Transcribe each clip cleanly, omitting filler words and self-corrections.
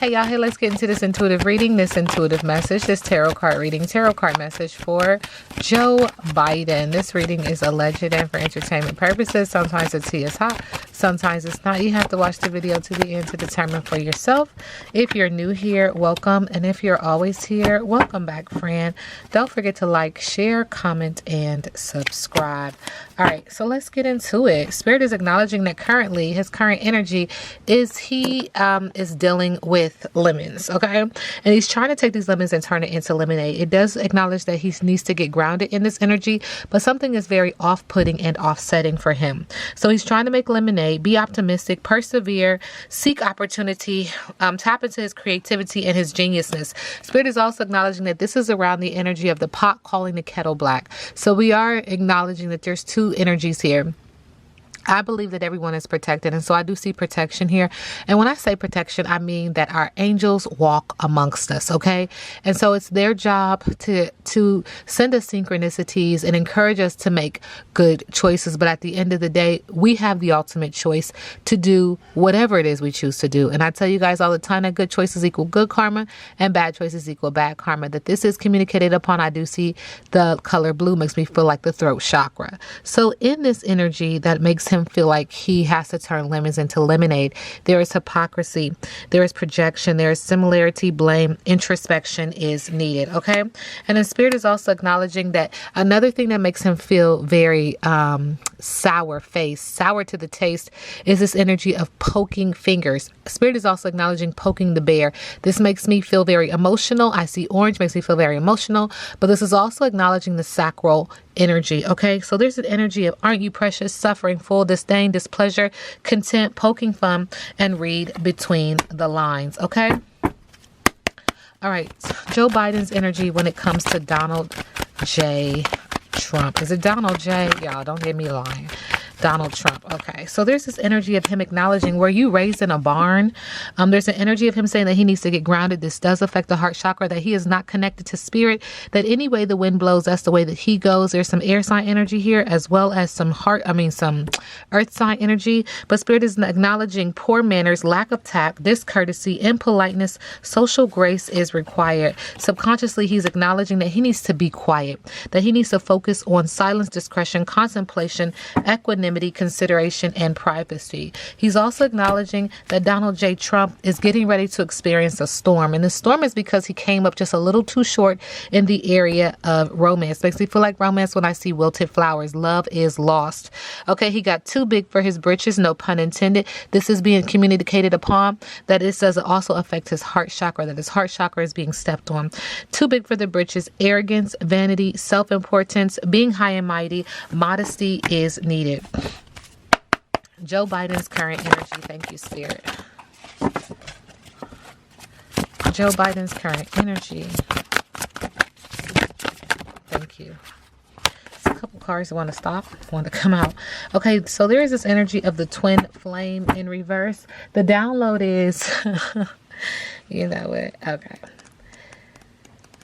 Hey y'all, hey, let's get into this intuitive reading, this intuitive message, this tarot card reading, tarot card message for Joe Biden. This reading is alleged and for entertainment purposes. Sometimes the tea is hot, sometimes it's not. You have to watch the video to the end to determine for yourself. If you're new here, welcome. And if you're always here, welcome back, friend. Don't forget to like, share, comment, and subscribe. All right, so let's get into it. Spirit is acknowledging that currently his current energy is he is dealing with lemons, okay? And he's trying to take these lemons and turn it into lemonade. It does acknowledge that he needs to get grounded in this energy, but something is very off-putting and offsetting for him. So he's trying to make lemonade, be optimistic, persevere, seek opportunity, tap into his creativity and his geniusness. Spirit is also acknowledging that this is around the energy of the pot calling the kettle black. So we are acknowledging that there's two energies here. I believe that everyone is protected, and so I do see protection here. And when I say protection, I mean that our angels walk amongst us, okay? And so it's their job to send us synchronicities and encourage us to make good choices. But at the end of the day, we have the ultimate choice to do whatever it is we choose to do. And I tell you guys all the time that good choices equal good karma and bad choices equal bad karma. That this is communicated upon. I do see the color blue makes me feel like the throat chakra. So in this energy that makes him feel like he has to turn lemons into lemonade, there is hypocrisy, there is projection, there is similarity, blame, introspection is needed, okay? And the spirit is also acknowledging that another thing that makes him feel very sour to the taste is this energy of poking fingers. Spirit is also acknowledging poking the bear. This makes me feel very emotional. I see orange, makes me feel very emotional, but this is also acknowledging the sacral energy, okay? So there's an energy of aren't you precious, suffering, full, disdain, displeasure, content, poking fun, and read between the lines, okay? All right, Joe Biden's energy when it comes to Donald J. Trump. Is it Donald J? Y'all, don't get me lying. Donald Trump. Okay. So there's this energy of him acknowledging, were you raised in a barn? There's an energy of him saying that he needs to get grounded. This does affect the heart chakra, that he is not connected to spirit, that any way the wind blows, that's the way that he goes. There's some air sign energy here, as well as some some earth sign energy. But spirit is acknowledging poor manners, lack of tact, discourtesy, impoliteness, social grace is required. Subconsciously, he's acknowledging that he needs to be quiet, that he needs to focus on silence, discretion, contemplation, equanimity, consideration, and privacy. He's also acknowledging that Donald J. Trump is getting ready to experience a storm. And the storm is because he came up just a little too short in the area of romance. Makes me feel like romance when I see wilted flowers. Love is lost. Okay, he got too big for his britches, no pun intended. This is being communicated upon that it does also affect his heart chakra, that his heart chakra is being stepped on. Too big for the britches, arrogance, vanity, self-importance, being high and mighty, modesty is needed. Joe Biden's current energy. Thank you, Spirit. Joe Biden's current energy. Thank you. There's a couple cards that want to stop, want to come out. Okay, so there is this energy of the twin flame in reverse. The download is, you know what?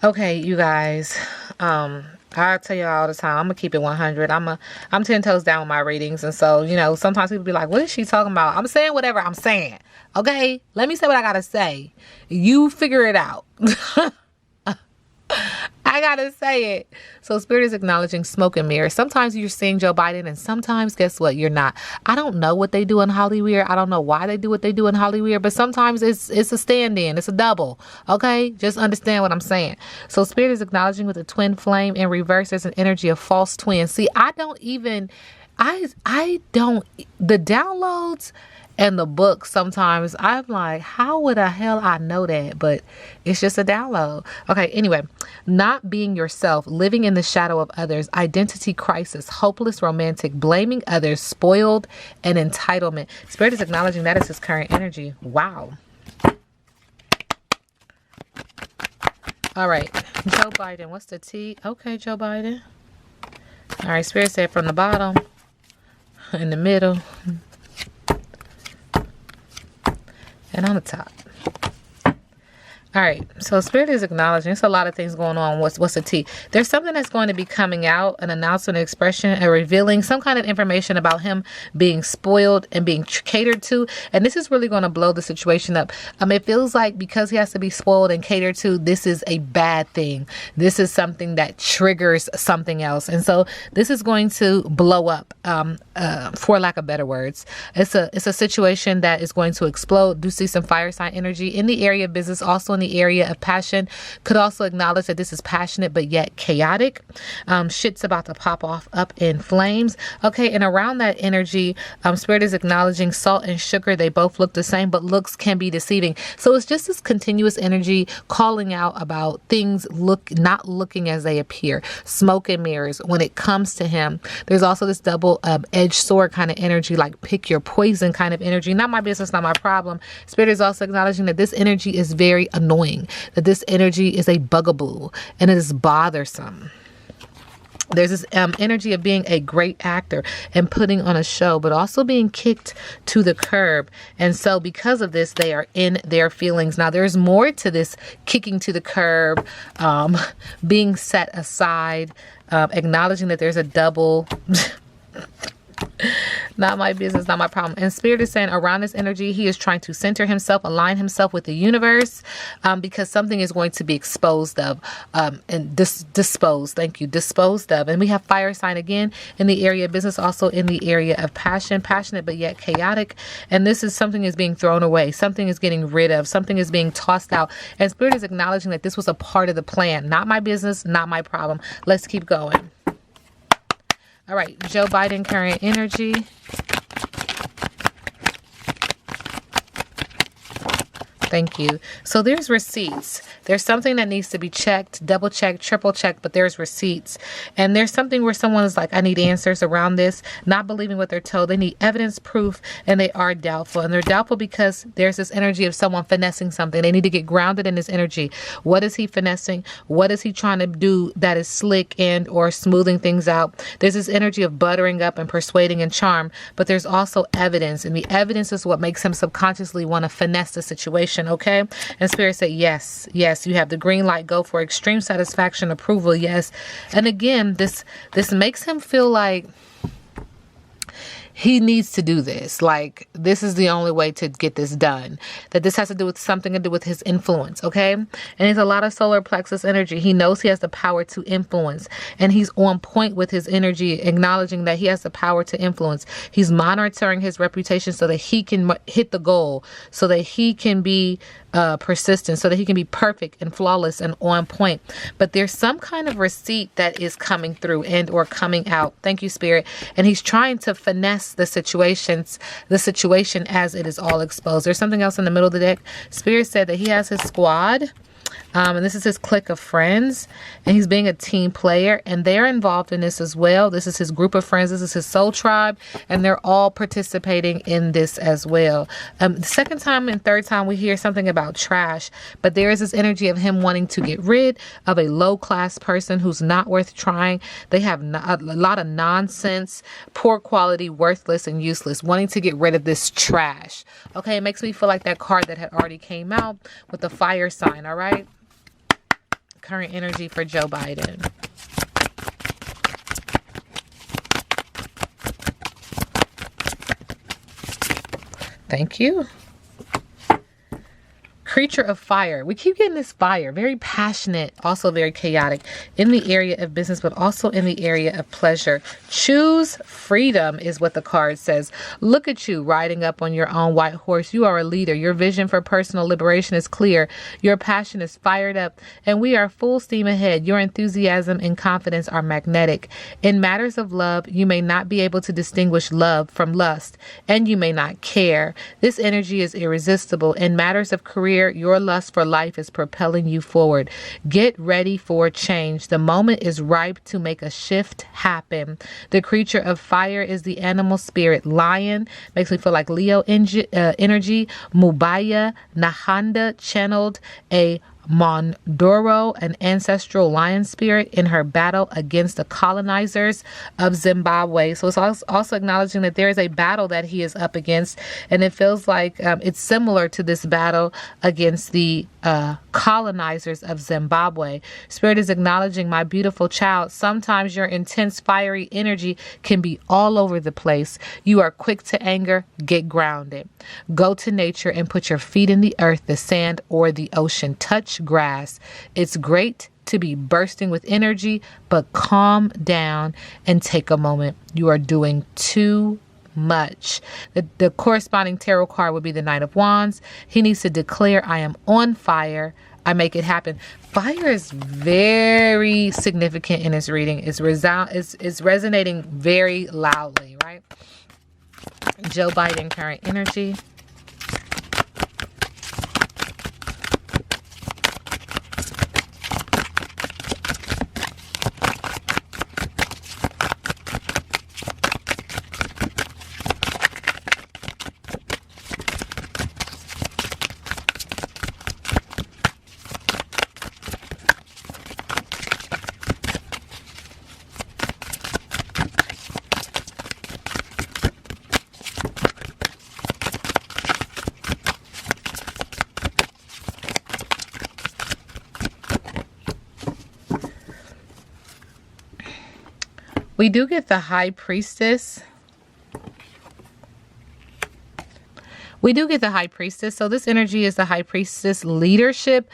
Okay, you guys. I tell you all the time, I'm gonna keep it 100. I'm 10 toes down with my readings, and so sometimes people be like, "What is she talking about?" I'm saying whatever I'm saying. Okay, let me say what I gotta say. You figure it out. I gotta say it. So spirit is acknowledging smoke and mirrors. Sometimes you're seeing Joe Biden, and sometimes, guess what? You're not. I don't know what they do in Hollywood. I don't know why they do what they do in Hollywood, but sometimes it's a stand-in. It's a double. Okay? Just understand what I'm saying. So spirit is acknowledging with a twin flame in reverse. There's an energy of false twins. See, I don't, the downloads and the book, sometimes I'm like, how would the hell I know that? But it's just a download. Okay, anyway, not being yourself, living in the shadow of others, identity crisis, hopeless romantic, blaming others, spoiled, and entitlement. Spirit is acknowledging that is his current energy. Wow. All right, Joe Biden, what's the T? Okay, Joe Biden. All right, Spirit said from the bottom, in the middle, and on the top. All right, so Spirit is acknowledging there's a lot of things going on. What's the T? There's something that's going to be coming out, an announcement, an expression, a revealing some kind of information about him being spoiled and being catered to. And this is really going to blow the situation up. It feels like because he has to be spoiled and catered to, this is a bad thing. This is something that triggers something else. And so this is going to blow up, for lack of better words. It's a situation that is going to explode. Do see some fire sign energy in the area of business, also in the area of passion. Could also acknowledge that this is passionate but yet chaotic. Shit's about to pop off up in flames. Okay, and around that energy, Spirit is acknowledging salt and sugar. They both look the same, but looks can be deceiving. So it's just this continuous energy calling out about things not looking as they appear. Smoke and mirrors when it comes to him. There's also this double edged sword kind of energy, like pick your poison kind of energy. Not my business, not my problem. Spirit is also acknowledging that this energy is very annoying, that this energy is a bugaboo and it is bothersome. There's this energy of being a great actor and putting on a show, but also being kicked to the curb. And so because of this, they are in their feelings. Now, there's more to this kicking to the curb, being set aside, acknowledging that there's a double... Not my business, not my problem. And Spirit is saying around this energy, he is trying to center himself, align himself with the universe, because something is going to be exposed of, and disposed. Thank you. Disposed of. And we have fire sign again in the area of business, also in the area of passion, passionate, but yet chaotic. And this is something is being thrown away. Something is getting rid of. Something is being tossed out. And Spirit is acknowledging that this was a part of the plan. Not my business, not my problem. Let's keep going. All right, Joe Biden, current energy. Thank you. So there's receipts. There's something that needs to be checked, double checked, triple checked, but there's receipts. And there's something where someone is like, I need answers around this, not believing what they're told. They need evidence, proof, and they are doubtful. And they're doubtful because there's this energy of someone finessing something. They need to get grounded in this energy. What is he finessing? What is he trying to do that is slick and or smoothing things out? There's this energy of buttering up and persuading and charm, but there's also evidence. And the evidence is what makes him subconsciously want to finesse the situation. Okay, and Spirit said yes, you have the green light, go for extreme satisfaction, approval, yes. And again, this makes him feel like he needs to do this. Like, this is the only way to get this done. That this has to do with something to do with his influence, okay? And there's a lot of solar plexus energy. He knows he has the power to influence. And he's on point with his energy, acknowledging that he has the power to influence. He's monitoring his reputation so that he can hit the goal, so that he can be persistent, so that he can be perfect and flawless and on point. But there's some kind of receipt that is coming through and or coming out. Thank you, Spirit. And he's trying to finesse the situation as it is all exposed. There's something else in the middle of the deck. Spirit said that he has his squad. And this is his clique of friends, and he's being a team player, and they're involved in this as well. This is his group of friends. This is his soul tribe, and they're all participating in this as well. The second time and third time we hear something about trash, but there is this energy of him wanting to get rid of a low-class person who's not worth trying. They have a lot of nonsense, poor quality, worthless, and useless, wanting to get rid of this trash. Okay, it makes me feel like that card that had already came out with the fire sign, all right? Current energy for Joe Biden. Thank you. Creature of fire. We keep getting this fire. Very passionate, also very chaotic in the area of business, but also in the area of pleasure. Choose freedom is what the card says. Look at you riding up on your own white horse. You are a leader. Your vision for personal liberation is clear. Your passion is fired up, and we are full steam ahead. Your enthusiasm and confidence are magnetic. In matters of love, you may not be able to distinguish love from lust, and you may not care. This energy is irresistible. In matters of career, your lust for life is propelling you forward. Get ready for change. The moment is ripe to make a shift happen. The creature of fire is the animal spirit lion. Makes me feel like Leo energy. Mubaya Nahanda channeled a Mondoro, an ancestral lion spirit, in her battle against the colonizers of Zimbabwe. So it's also acknowledging that there is a battle that he is up against, and it feels like it's similar to this battle against the colonizers of Zimbabwe. Spirit is acknowledging, my beautiful child, sometimes your intense fiery energy can be all over the place. You are quick to anger. Get grounded. Go to nature and put your feet in the earth, the sand, or the ocean. Touch grass. It's great to be bursting with energy, but calm down and take a moment. You are doing too much. The corresponding tarot card would be the Knight of Wands. He needs to declare, I am on fire. I make it happen. Fire is very significant in this reading. It's resonating very loudly, right? Joe Biden, current energy. We do get the High Priestess. We do get the High Priestess. So this energy is the High Priestess. Leadership,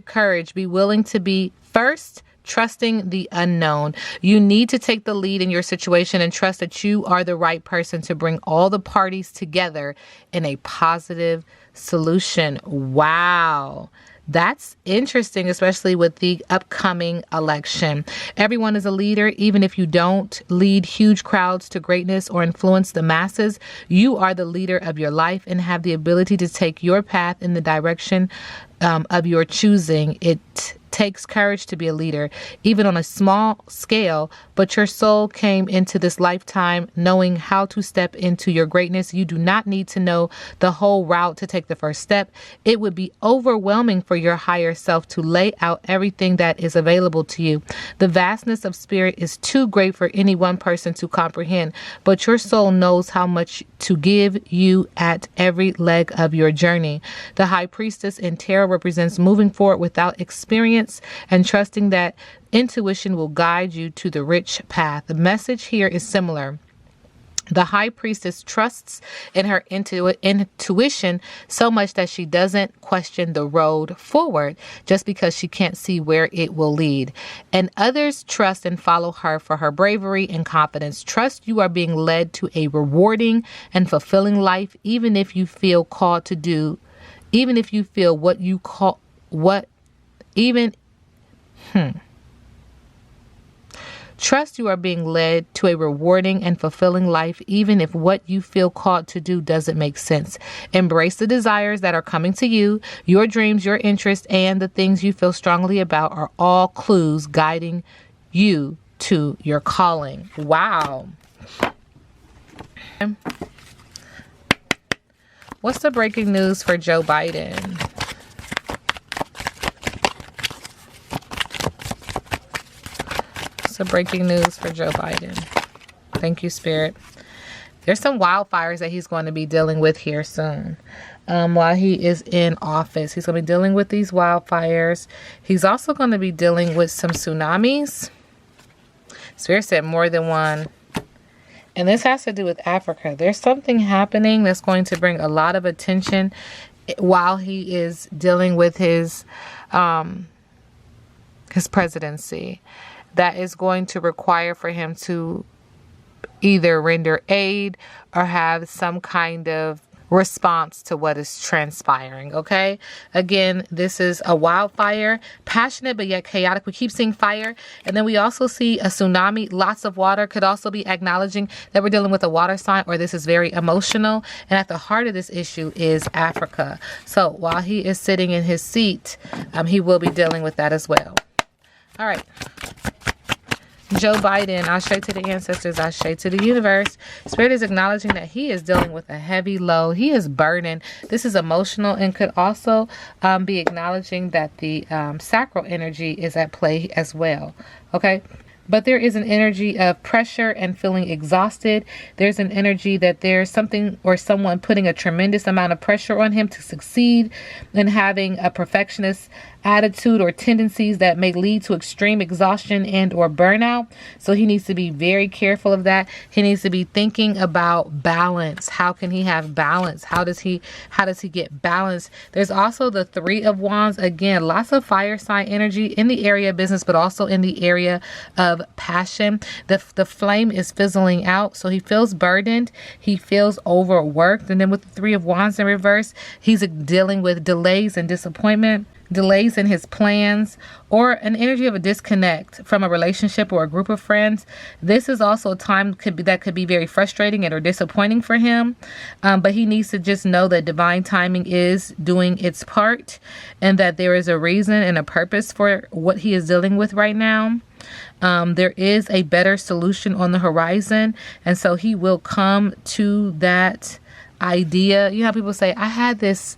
courage. Be willing to be first, trusting the unknown. You need to take the lead in your situation and trust that you are the right person to bring all the parties together in a positive solution. Wow. That's interesting, especially with the upcoming election. Everyone is a leader, even if you don't lead huge crowds to greatness or influence the masses. You are the leader of your life and have the ability to take your path in the direction of your choosing. It takes courage to be a leader, even on a small scale, but your soul came into this lifetime knowing how to step into your greatness. You do not need to know the whole route to take the first step. It would be overwhelming for your higher self to lay out everything that is available to you. The vastness of spirit is too great for any one person to comprehend, but your soul knows how much to give you at every leg of your journey. The High Priestess in tarot represents moving forward without experience and trusting that intuition will guide you to the rich path. The message here is similar. The High Priestess trusts in her intuition so much that she doesn't question the road forward just because she can't see where it will lead. And others trust and follow her for her bravery and confidence. Trust you are being led to a rewarding and fulfilling life, even if you feel called to do, even if you feel what you call, Trust you are being led to a rewarding and fulfilling life, even if what you feel called to do doesn't make sense. Embrace the desires that are coming to you. Your dreams, your interests, and the things you feel strongly about are all clues guiding you to your calling. Wow. What's the breaking news for Joe Biden? The breaking news for Joe Biden. Thank you, Spirit. There's some wildfires that he's going to be dealing with here soon. While he is in office, he's going to be dealing with these wildfires. He's also going to be dealing with some tsunamis. Spirit said more than one. And this has to do with Africa. There's something happening that's going to bring a lot of attention while he is dealing with his presidency. That is going to require for him to either render aid or have some kind of response to what is transpiring. Okay. Again, this is a wildfire, passionate but yet chaotic. We keep seeing fire, and then we also see a tsunami. Lots of water could also be acknowledging that we're dealing with a water sign, or this is very emotional. And at the heart of this issue is Africa. So while he is sitting in his seat, he will be dealing with that as well. All right. Joe Biden, ashe to the ancestors, ashe to the universe. Spirit is acknowledging that he is dealing with a heavy load. He is burdened. This is emotional and could also be acknowledging that the sacral energy is at play as well. Okay. But there is an energy of pressure and feeling exhausted. There's an energy that there's something or someone putting a tremendous amount of pressure on him to succeed and having a perfectionist attitude or tendencies that may lead to extreme exhaustion and or burnout. So he needs to be very careful of that. He needs to be thinking about balance. How can he have balance? How does he get balance? There's also the Three of Wands. Again, lots of fire sign energy in the area of business, but also in the area of passion. The flame is fizzling out. So he feels burdened. He feels overworked. And then with the Three of Wands in reverse, he's dealing with delays and disappointment. Delays in his plans, or an energy of a disconnect from a relationship or a group of friends. This is also a time that could be very frustrating and or disappointing for him. But he needs to just know that divine timing is doing its part and that there is a reason and a purpose for what he is dealing with right now. There is a better solution on the horizon. And so he will come to that idea. You know how people say, I had this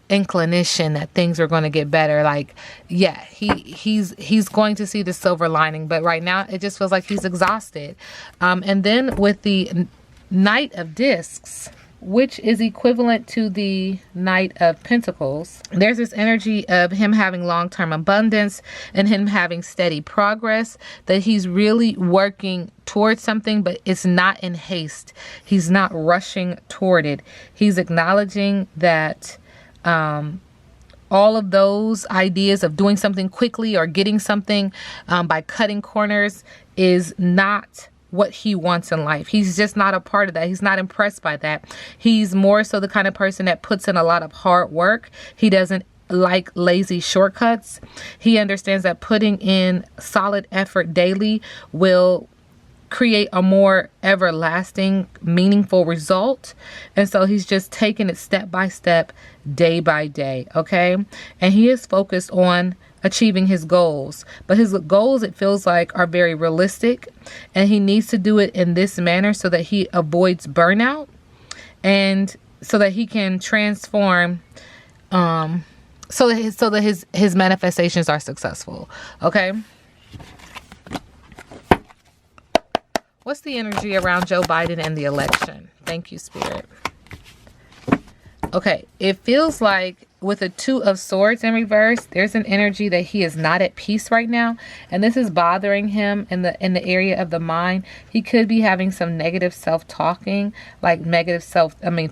inclination that things are going to get better. Like, yeah, he's going to see the silver lining, but right now it just feels like he's exhausted. And then with the Knight of Discs, which is equivalent to the Knight of Pentacles, there's this energy of him having long-term abundance and him having steady progress, that he's really working towards something, but it's not in haste. He's not rushing toward it. He's acknowledging that all of those ideas of doing something quickly or getting something by cutting corners is not what he wants in life. He's just not a part of that. He's not impressed by that. He's more so the kind of person that puts in a lot of hard work. He doesn't like lazy shortcuts. He understands that putting in solid effort daily will create a more everlasting, meaningful result. And so he's just taking it step by step, day by day. Okay. And he is focused on achieving his goals, but his goals, it feels like, are very realistic, and he needs to do it in this manner so that he avoids burnout and so that he can transform, so that his manifestations are successful. Okay. What's the energy around Joe Biden and the election? Thank you, Spirit. Okay, it feels like with the Two of Swords in reverse, there's an energy that he is not at peace right now, and this is bothering him in the area of the mind. He could be having some negative self-talking, like negative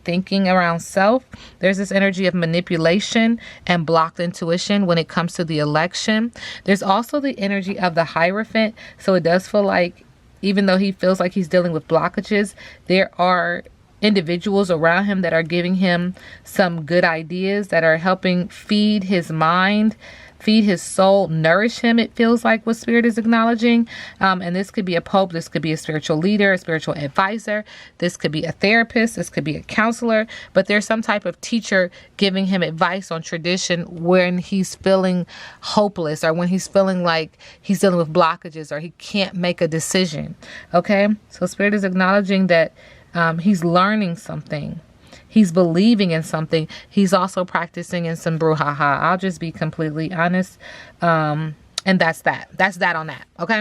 thinking around self. There's this energy of manipulation and blocked intuition when it comes to the election. There's also the energy of the Hierophant, so it does feel like even though he feels like he's dealing with blockages, there are individuals around him that are giving him some good ideas that are helping feed his mind, feed his soul, nourish him, it feels like what Spirit is acknowledging. And this could be a pope, this could be a spiritual leader, a spiritual advisor, this could be a therapist, this could be a counselor, but there's some type of teacher giving him advice on tradition when he's feeling hopeless or when he's feeling like he's dealing with blockages or he can't make a decision. Okay, so Spirit is acknowledging that he's learning something. He's believing in something. He's also practicing in some brouhaha. I'll just be completely honest. And that's that. That's that on that. Okay.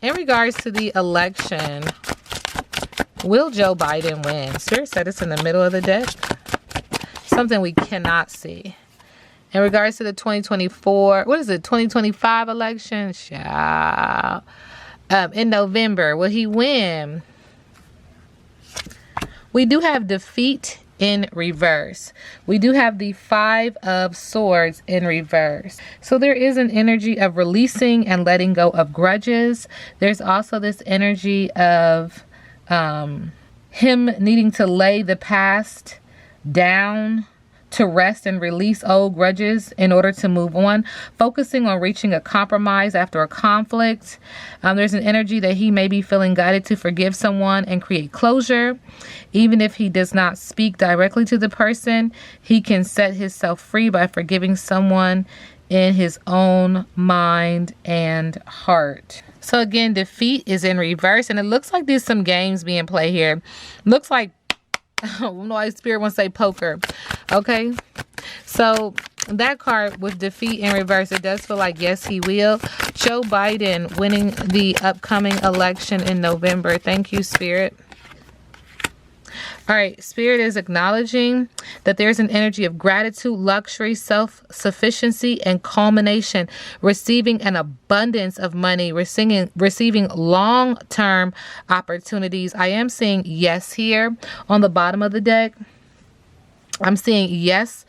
In regards to the election, will Joe Biden win? Spirit said it's in the middle of the deck. Something we cannot see. In regards to the 2025 election? Child. In November, will he win? We do have defeat in reverse. We do have the Five of Swords in reverse. So there is an energy of releasing and letting go of grudges. There's also this energy of him needing to lay the past down, to rest and release old grudges in order to move on, focusing on reaching a compromise after a conflict. There's an energy that he may be feeling guided to forgive someone and create closure. Even if he does not speak directly to the person, he can set himself free by forgiving someone in his own mind and heart. So again, defeat is in reverse, and it looks like there's some games being played here. Looks like, I don't know why Spirit wants to say poker. Okay, so that card with defeat in reverse, it does feel like yes, he will. Joe Biden winning the upcoming election in November. Thank you, Spirit. All right, Spirit is acknowledging that there's an energy of gratitude, luxury, self-sufficiency, and culmination, receiving an abundance of money, receiving long-term opportunities. I am seeing yes here on the bottom of the deck. I'm seeing yes,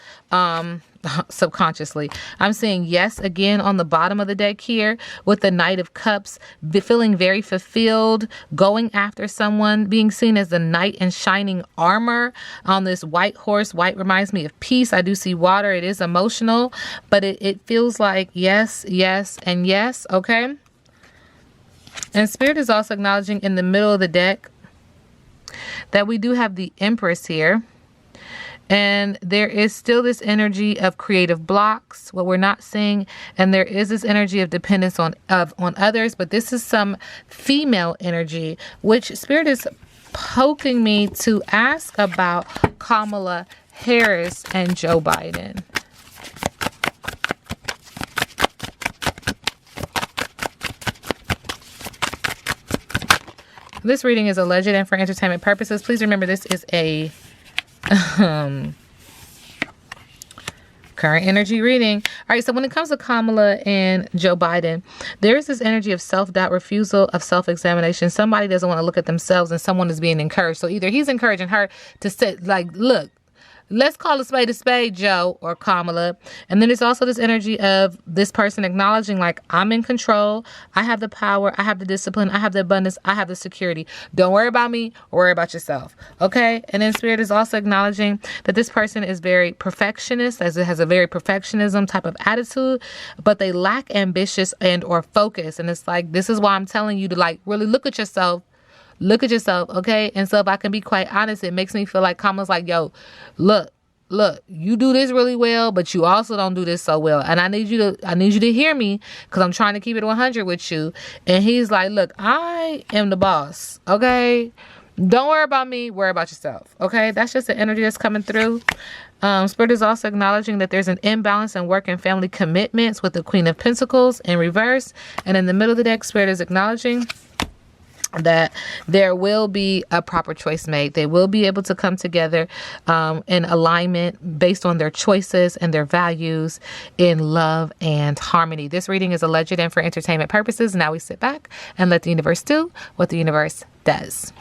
subconsciously. I'm seeing yes again on the bottom of the deck here with the Knight of Cups, feeling very fulfilled, going after someone, being seen as the knight in shining armor on this white horse. White reminds me of peace. I do see water. It is emotional, but it feels like yes, yes, and yes. Okay. And Spirit is also acknowledging in the middle of the deck that we do have the Empress here. And there is still this energy of creative blocks, what we're not seeing. And there is this energy of dependence on others. But this is some female energy, which Spirit is poking me to ask about Kamala Harris and Joe Biden. This reading is alleged and for entertainment purposes. Please remember this is a current energy reading. All right, so when it comes to Kamala and Joe Biden, there is this energy of self-doubt, refusal of self-examination. Somebody doesn't want to look at themselves and someone is being encouraged. So either he's encouraging her to say, like, look, let's call a spade, Joe or Kamala. And then there's also this energy of this person acknowledging, like, I'm in control. I have the power. I have the discipline. I have the abundance. I have the security. Don't worry about me. Worry about yourself. Okay. And then Spirit is also acknowledging that this person is very perfectionist, as it has a very perfectionism type of attitude, but they lack ambitious and or focus. And it's like, this is why I'm telling you to, like, really look at yourself. Look at yourself, okay? And so if I can be quite honest, it makes me feel like Kamala's like, yo, look, you do this really well, but you also don't do this so well. And I need you to hear me because I'm trying to keep it 100 with you. And he's like, look, I am the boss, okay? Don't worry about me, worry about yourself, okay? That's just the energy that's coming through. Spirit is also acknowledging that there's an imbalance in work and family commitments with the Queen of Pentacles in reverse. And in the middle of the deck, Spirit is acknowledging that there will be a proper choice made. They will be able to come together in alignment based on their choices and their values in love and harmony. This reading is alleged and for entertainment purposes. Now we sit back and let the universe do what the universe does.